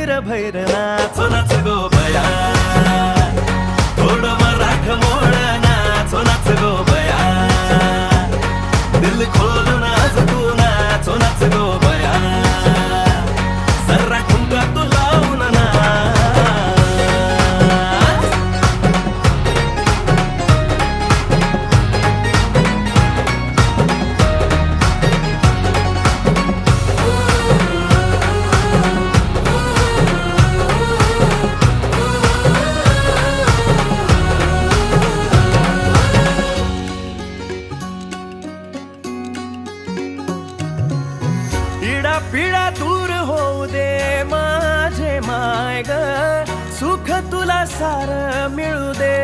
भैर भैर नाचो नाच गो बया, थोडं मराठ मोड नाचो नाच गो बया, दिल खोलून आज तू नाचो नाच गो बया, सर्रा ठुमका तू लावून नाच. पिढा पिढा दूर होऊ दे माझे माय ग, सुख तुला सार मिळू दे.